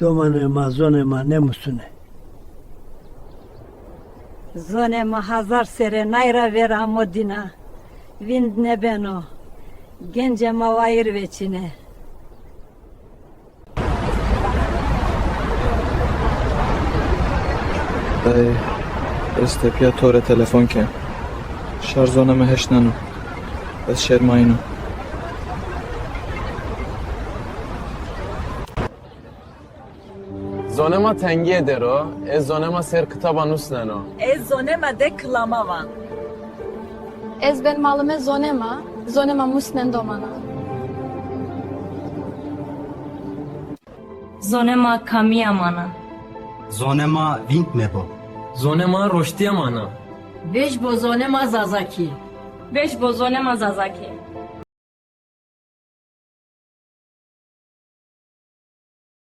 Domanema, zonema, ne musune. Zonema hazar sere nayra vera modina. Vind nebeno. Gence mavayir veçine. Ey, استپیا تور تلفن که شارژونه مهش ننو بس شرماینو Zonema tengiye dero, zonema ser kitaba nusneno. Ez zonema de klamavan. Ez ben malıme zonema musnen domana. Zonema kamia mana. Zonema vink mebo. Zonema roştiya mana. Veş bo zonema zazaki. Beş bo zonema zazaki.